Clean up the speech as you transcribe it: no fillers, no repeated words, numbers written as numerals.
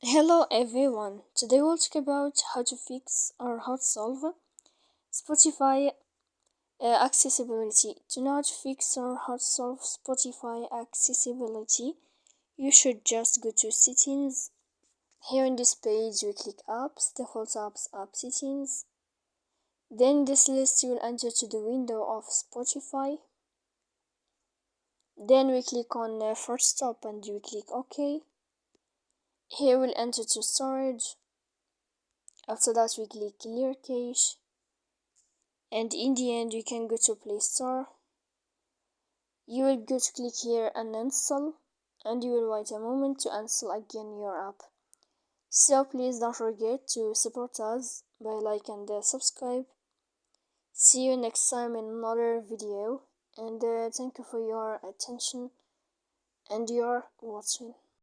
Hello everyone. Today we'll talk about how to fix or how to solve Spotify accessibility. To know how to fix or how to solve Spotify accessibility, you should just go to settings. Here in this page we click apps, default apps, app settings. Then this list you will enter to the window of Spotify. Then we click on first stop and we click OK. Here we'll enter to storage. After that we click clear cache, and in the end you can go to Play Store. You will go to click here and install, and you will wait a moment to install again your app. So please don't forget to support us by like and subscribe. See you next time in another video, and thank you for your attention and your watching.